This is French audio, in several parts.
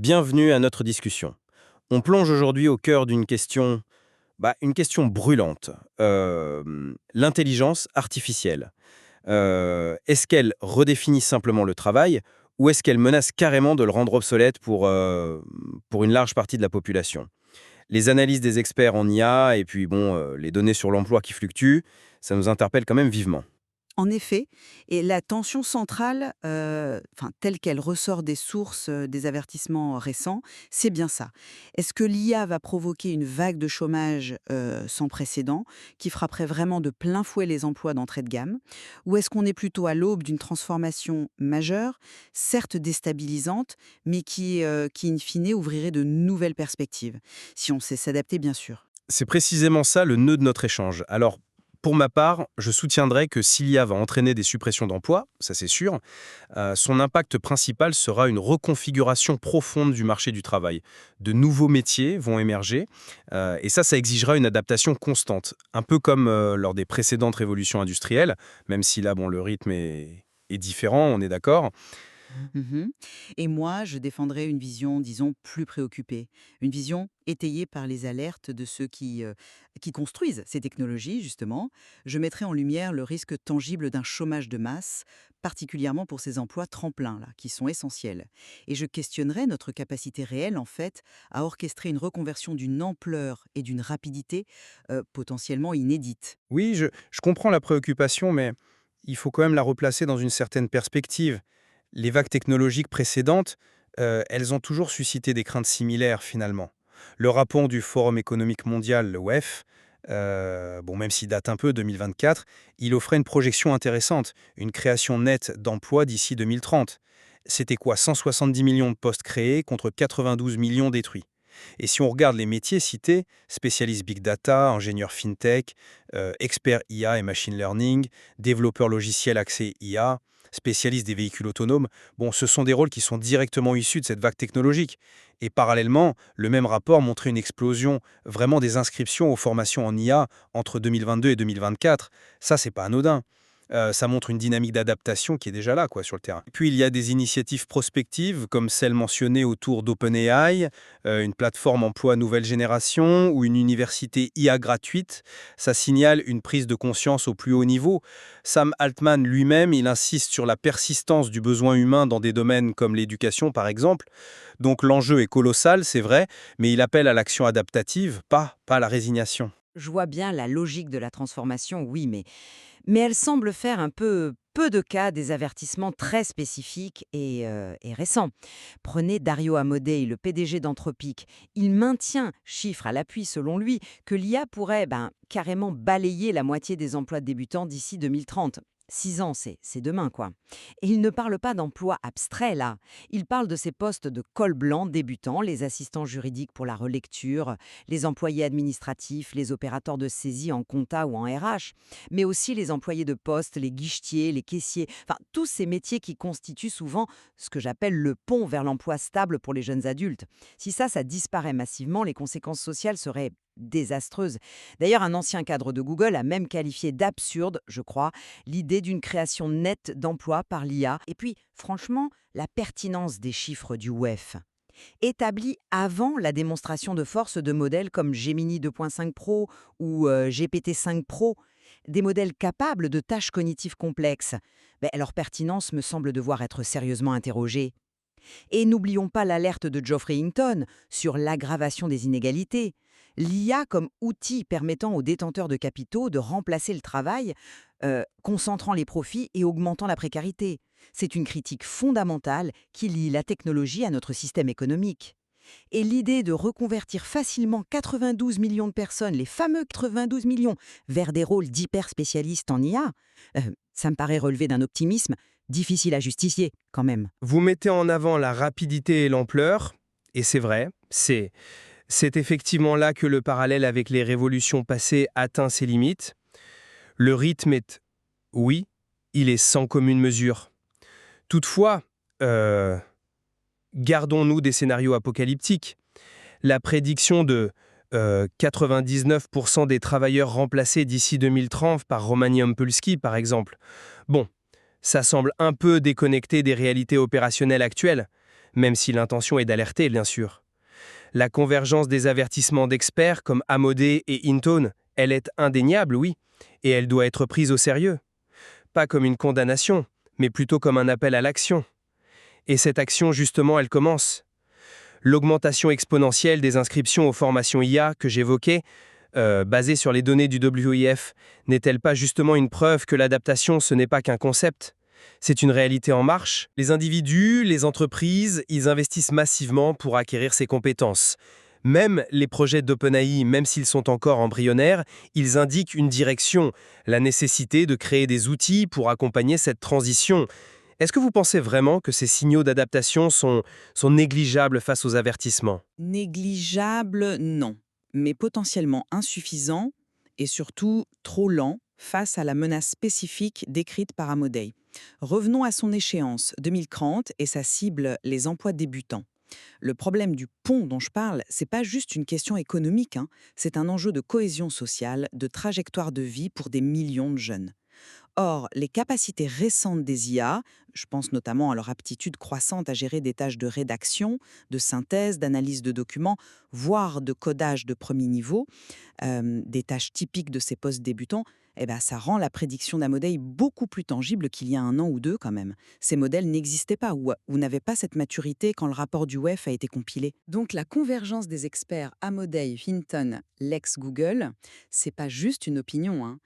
Bienvenue à notre discussion. On plonge aujourd'hui au cœur d'une question, une question brûlante. L'intelligence artificielle. Est-ce qu'elle redéfinit simplement le travail ou est-ce qu'elle menace carrément de le rendre obsolète pour une large partie de la population? Les analyses des experts en IA et puis les données sur l'emploi qui fluctuent, ça nous interpelle quand même vivement. En effet, et la tension centrale, telle qu'elle ressort des sources, des avertissements récents, c'est bien ça. Est-ce que l'IA va provoquer une vague de chômage, sans précédent, qui frapperait vraiment de plein fouet les emplois d'entrée de gamme? Ou est-ce qu'on est plutôt à l'aube d'une transformation majeure, certes déstabilisante, mais qui in fine ouvrirait de nouvelles perspectives? Si on sait s'adapter, bien sûr. C'est précisément ça le nœud de notre échange. Alors, pour ma part, je soutiendrai que s'il y a va entraîner des suppressions d'emplois, ça c'est sûr, son impact principal sera une reconfiguration profonde du marché du travail. De nouveaux métiers vont émerger, et ça exigera une adaptation constante, un peu comme lors des précédentes révolutions industrielles, même si là, le rythme est différent, on est d'accord. Mmh. Et moi, je défendrais une vision, disons, plus préoccupée. Une vision étayée par les alertes de ceux qui construisent ces technologies, justement. Je mettrais en lumière le risque tangible d'un chômage de masse, particulièrement pour ces emplois tremplins, là, qui sont essentiels. Et je questionnerais notre capacité réelle, en fait, à orchestrer une reconversion d'une ampleur et d'une rapidité potentiellement inédites. Oui, je comprends la préoccupation, mais il faut quand même la replacer dans une certaine perspective. Les vagues technologiques précédentes, elles ont toujours suscité des craintes similaires finalement. Le rapport du Forum économique mondial, le WEF, même s'il date un peu, 2024, il offrait une projection intéressante, une création nette d'emplois d'ici 2030. C'était quoi, 170 millions de postes créés contre 92 millions détruits. Et si on regarde les métiers cités, spécialistes big data, ingénieurs fintech, experts IA et machine learning, développeurs logiciels accès IA, spécialistes des véhicules autonomes, ce sont des rôles qui sont directement issus de cette vague technologique. Et parallèlement, le même rapport montrait une explosion vraiment des inscriptions aux formations en IA entre 2022 et 2024. Ça, c'est pas anodin. Ça montre une dynamique d'adaptation qui est déjà là, quoi, sur le terrain. Puis il y a des initiatives prospectives, comme celle mentionnée autour d'OpenAI, une plateforme emploi nouvelle génération ou une université IA gratuite. Ça signale une prise de conscience au plus haut niveau. Sam Altman lui-même, il insiste sur la persistance du besoin humain dans des domaines comme l'éducation, par exemple. Donc l'enjeu est colossal, c'est vrai, mais il appelle à l'action adaptative, pas à la résignation. Je vois bien la logique de la transformation, oui, mais elle semble faire un peu de cas des avertissements très spécifiques et récents. Prenez Dario Amodei, le PDG d'Anthropic. Il maintient, chiffre à l'appui selon lui, que l'IA pourrait carrément balayer la moitié des emplois de débutants d'ici 2030. 6 ans, c'est demain, quoi. Et il ne parle pas d'emplois abstraits, là. Il parle de ces postes de col blanc débutants, les assistants juridiques pour la relecture, les employés administratifs, les opérateurs de saisie en compta ou en RH, mais aussi les employés de poste, les guichetiers, les caissiers, enfin tous ces métiers qui constituent souvent ce que j'appelle le pont vers l'emploi stable pour les jeunes adultes. Si ça disparaît massivement, les conséquences sociales seraient désastreuses. D'ailleurs, un ancien cadre de Google a même qualifié d'absurde, je crois, l'idée d'une création nette d'emplois par l'IA. Et puis, franchement, la pertinence des chiffres du WEF établi avant la démonstration de force de modèles comme Gemini 2.5 Pro ou GPT-5 Pro, des modèles capables de tâches cognitives complexes, leur pertinence me semble devoir être sérieusement interrogée. Et n'oublions pas l'alerte de Geoffrey Hinton sur l'aggravation des inégalités. L'IA comme outil permettant aux détenteurs de capitaux de remplacer le travail, concentrant les profits et augmentant la précarité. C'est une critique fondamentale qui lie la technologie à notre système économique. Et l'idée de reconvertir facilement 92 millions de personnes, les fameux 92 millions, vers des rôles d'hyper spécialistes en IA, ça me paraît relever d'un optimisme difficile à justifier quand même. Vous mettez en avant la rapidité et l'ampleur, et c'est vrai, c'est effectivement là que le parallèle avec les révolutions passées atteint ses limites. Le rythme est, oui, il est sans commune mesure. Toutefois, euh, gardons-nous des scénarios apocalyptiques. La prédiction de 99% des travailleurs remplacés d'ici 2030 par Romanian Pulski, par exemple. Bon, ça semble un peu déconnecté des réalités opérationnelles actuelles, même si l'intention est d'alerter, bien sûr. La convergence des avertissements d'experts comme Amodé et Intone, elle est indéniable, oui, et elle doit être prise au sérieux. Pas comme une condamnation, mais plutôt comme un appel à l'action. Et cette action, justement, elle commence. L'augmentation exponentielle des inscriptions aux formations IA que j'évoquais, basée sur les données du WIF, n'est-elle pas justement une preuve que l'adaptation, ce n'est pas qu'un concept? C'est une réalité en marche. Les individus, les entreprises, ils investissent massivement pour acquérir ces compétences. Même les projets d'OpenAI, même s'ils sont encore embryonnaires, ils indiquent une direction, la nécessité de créer des outils pour accompagner cette transition. Est-ce que vous pensez vraiment que ces signaux d'adaptation sont négligeables face aux avertissements? Négligeable, non, mais potentiellement insuffisant et surtout trop lent face à la menace spécifique décrite par Amodei. Revenons à son échéance, 2030, et sa cible, les emplois débutants. Le problème du pont dont je parle, c'est pas juste une question économique, hein, c'est un enjeu de cohésion sociale, de trajectoire de vie pour des millions de jeunes. Or, les capacités récentes des IA, je pense notamment à leur aptitude croissante à gérer des tâches de rédaction, de synthèse, d'analyse de documents, voire de codage de premier niveau, des tâches typiques de ces postes débutants, eh ben, ça rend la prédiction d'Amodei beaucoup plus tangible qu'il y a un an ou deux quand même. Ces modèles n'existaient pas ou n'avaient pas cette maturité quand le rapport du WEF a été compilé. Donc la convergence des experts Amodei, Hinton, l'ex-Google, c'est pas juste une opinion, hein.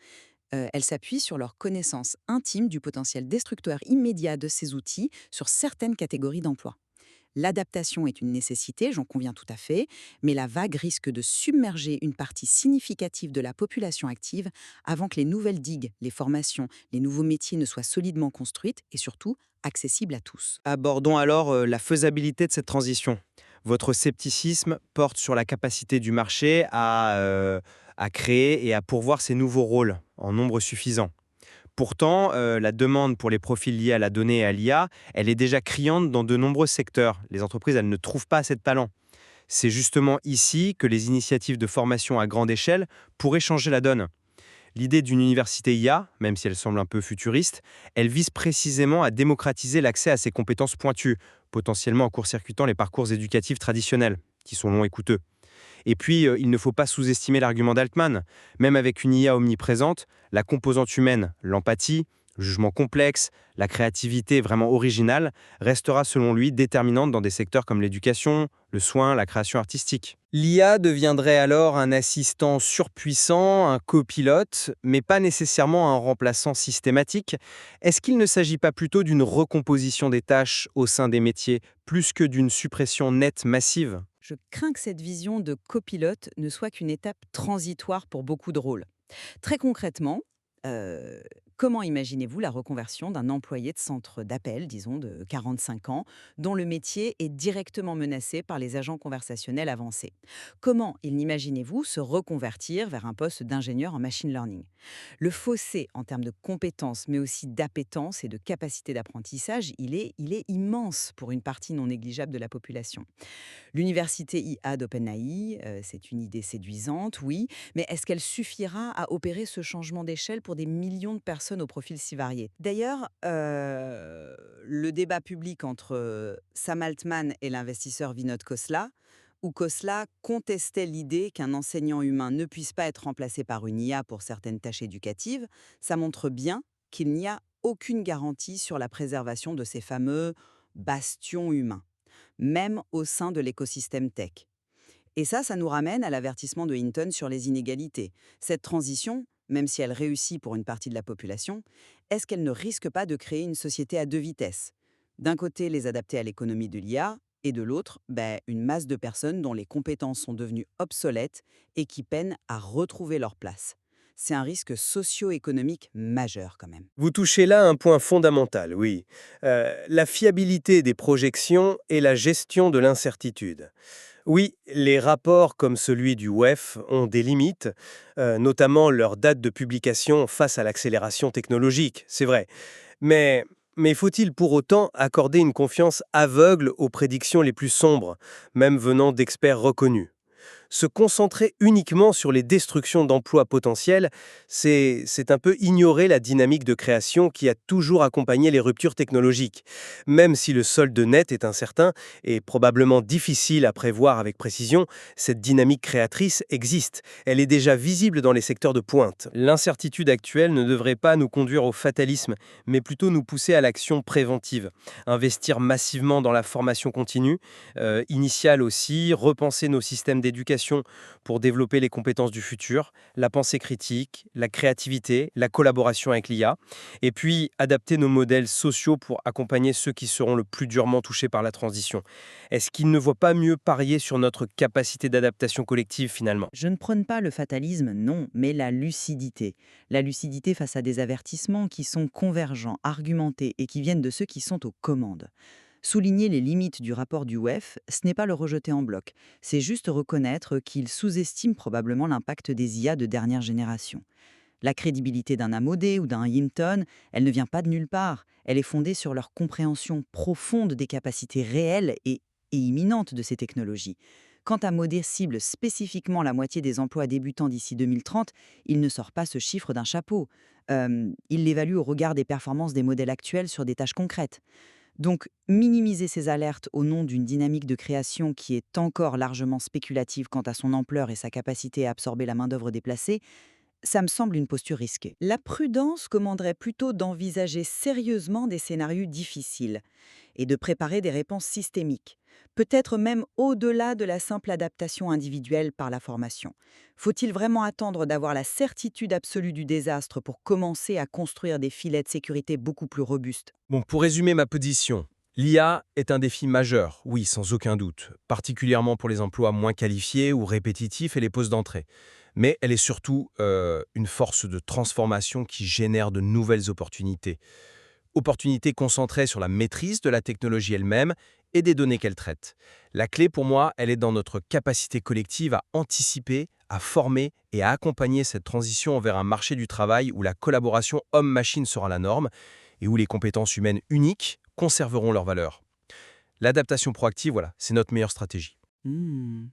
Elle s'appuie sur leur connaissance intime du potentiel destructeur immédiat de ces outils sur certaines catégories d'emplois. L'adaptation est une nécessité, j'en conviens tout à fait, mais la vague risque de submerger une partie significative de la population active avant que les nouvelles digues, les formations, les nouveaux métiers ne soient solidement construites et surtout accessibles à tous. Abordons alors la faisabilité de cette transition. Votre scepticisme porte sur la capacité du marché à créer et à pourvoir ces nouveaux rôles en nombre suffisant. Pourtant, la demande pour les profils liés à la donnée et à l'IA, elle est déjà criante dans de nombreux secteurs. Les entreprises, elles ne trouvent pas assez de talent. C'est justement ici que les initiatives de formation à grande échelle pourraient changer la donne. L'idée d'une université IA, même si elle semble un peu futuriste, elle vise précisément à démocratiser l'accès à ces compétences pointues, potentiellement en court-circuitant les parcours éducatifs traditionnels, qui sont longs et coûteux. Et puis, il ne faut pas sous-estimer l'argument d'Altman. Même avec une IA omniprésente, la composante humaine, l'empathie, le jugement complexe, la créativité vraiment originale, restera selon lui déterminante dans des secteurs comme l'éducation, le soin, la création artistique. L'IA deviendrait alors un assistant surpuissant, un copilote, mais pas nécessairement un remplaçant systématique. Est-ce qu'il ne s'agit pas plutôt d'une recomposition des tâches au sein des métiers, plus que d'une suppression nette massive? Je crains que cette vision de copilote ne soit qu'une étape transitoire pour beaucoup de rôles. Très concrètement, heu, comment imaginez-vous la reconversion d'un employé de centre d'appel, disons de 45 ans, dont le métier est directement menacé par les agents conversationnels avancés? Comment imaginez-vous se reconvertir vers un poste d'ingénieur en machine learning? Le fossé en termes de compétences, mais aussi d'appétence et de capacité d'apprentissage, il est immense pour une partie non négligeable de la population. L'université IA d'OpenAI, c'est une idée séduisante, oui, mais est-ce qu'elle suffira à opérer ce changement d'échelle pour des millions de personnes au profil si varié? D'ailleurs, le débat public entre Sam Altman et l'investisseur Vinod Khosla, où Khosla contestait l'idée qu'un enseignant humain ne puisse pas être remplacé par une IA pour certaines tâches éducatives, ça montre bien qu'il n'y a aucune garantie sur la préservation de ces fameux bastions humains même au sein de l'écosystème tech. Et ça nous ramène à l'avertissement de Hinton sur les inégalités. Cette transition, même si elle réussit pour une partie de la population, est-ce qu'elle ne risque pas de créer une société à deux vitesses? D'un côté, les adapter à l'économie de l'IA, et de l'autre, une masse de personnes dont les compétences sont devenues obsolètes et qui peinent à retrouver leur place. C'est un risque socio-économique majeur quand même. Vous touchez là un point fondamental, oui. La fiabilité des projections et la gestion de l'incertitude. Oui, les rapports comme celui du WEF ont des limites, notamment leur date de publication face à l'accélération technologique, c'est vrai. Mais, mais faut-il pour autant accorder une confiance aveugle aux prédictions les plus sombres, même venant d'experts reconnus? Se concentrer uniquement sur les destructions d'emplois potentiels, c'est un peu ignorer la dynamique de création qui a toujours accompagné les ruptures technologiques. Même si le solde net est incertain et probablement difficile à prévoir avec précision, cette dynamique créatrice existe. Elle est déjà visible dans les secteurs de pointe. L'incertitude actuelle ne devrait pas nous conduire au fatalisme, mais plutôt nous pousser à l'action préventive. Investir massivement dans la formation continue, initiale aussi, repenser nos systèmes d'éducation pour développer les compétences du futur, la pensée critique, la créativité, la collaboration avec l'IA, et puis adapter nos modèles sociaux pour accompagner ceux qui seront le plus durement touchés par la transition. Est-ce qu'il ne vaut pas mieux parier sur notre capacité d'adaptation collective finalement? Je ne prône pas le fatalisme, non, mais la lucidité. La lucidité face à des avertissements qui sont convergents, argumentés et qui viennent de ceux qui sont aux commandes. Souligner les limites du rapport du WEF, ce n'est pas le rejeter en bloc, c'est juste reconnaître qu'il sous-estime probablement l'impact des IA de dernière génération. La crédibilité d'un Amodé ou d'un Hinton, elle ne vient pas de nulle part, elle est fondée sur leur compréhension profonde des capacités réelles et imminentes de ces technologies. Quand Amodé cible spécifiquement la moitié des emplois débutants d'ici 2030, il ne sort pas ce chiffre d'un chapeau. Il l'évalue au regard des performances des modèles actuels sur des tâches concrètes. Donc, minimiser ces alertes au nom d'une dynamique de création qui est encore largement spéculative quant à son ampleur et sa capacité à absorber la main-d'œuvre déplacée, ça me semble une posture risquée. La prudence commanderait plutôt d'envisager sérieusement des scénarios difficiles et de préparer des réponses systémiques, peut-être même au-delà de la simple adaptation individuelle par la formation. Faut-il vraiment attendre d'avoir la certitude absolue du désastre pour commencer à construire des filets de sécurité beaucoup plus robustes? Bon, pour résumer ma position, l'IA est un défi majeur, oui, sans aucun doute, particulièrement pour les emplois moins qualifiés ou répétitifs et les postes d'entrée. Mais elle est surtout une force de transformation qui génère de nouvelles opportunités. Opportunités concentrées sur la maîtrise de la technologie elle-même et des données qu'elle traite. La clé pour moi, elle est dans notre capacité collective à anticiper, à former et à accompagner cette transition vers un marché du travail où la collaboration homme-machine sera la norme et où les compétences humaines uniques conserveront leur valeur. L'adaptation proactive, voilà, c'est notre meilleure stratégie. Hmm.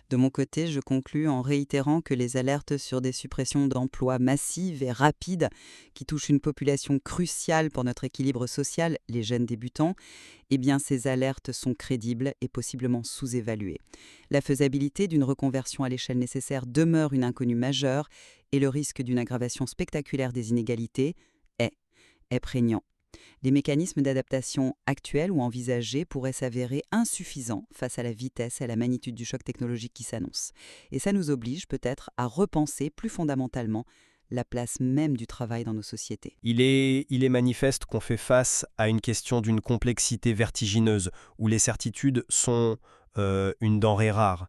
De mon côté, je conclus en réitérant que les alertes sur des suppressions d'emplois massives et rapides qui touchent une population cruciale pour notre équilibre social, les jeunes débutants, eh bien ces alertes sont crédibles et possiblement sous-évaluées. La faisabilité d'une reconversion à l'échelle nécessaire demeure une inconnue majeure et le risque d'une aggravation spectaculaire des inégalités est prégnant. Les mécanismes d'adaptation actuels ou envisagés pourraient s'avérer insuffisants face à la vitesse et à la magnitude du choc technologique qui s'annonce. Et ça nous oblige peut-être à repenser plus fondamentalement la place même du travail dans nos sociétés. Il est manifeste qu'on fait face à une question d'une complexité vertigineuse, où les certitudes sont une denrée rare.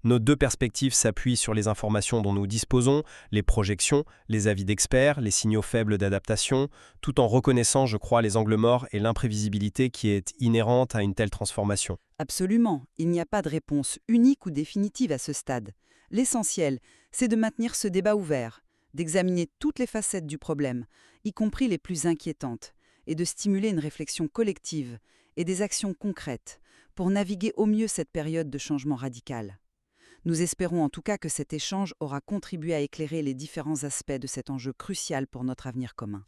Nos deux perspectives s'appuient sur les informations dont nous disposons, les projections, les avis d'experts, les signaux faibles d'adaptation, tout en reconnaissant, je crois, les angles morts et l'imprévisibilité qui est inhérente à une telle transformation. Absolument, il n'y a pas de réponse unique ou définitive à ce stade. L'essentiel, c'est de maintenir ce débat ouvert, d'examiner toutes les facettes du problème, y compris les plus inquiétantes, et de stimuler une réflexion collective et des actions concrètes pour naviguer au mieux cette période de changement radical. Nous espérons en tout cas que cet échange aura contribué à éclairer les différents aspects de cet enjeu crucial pour notre avenir commun.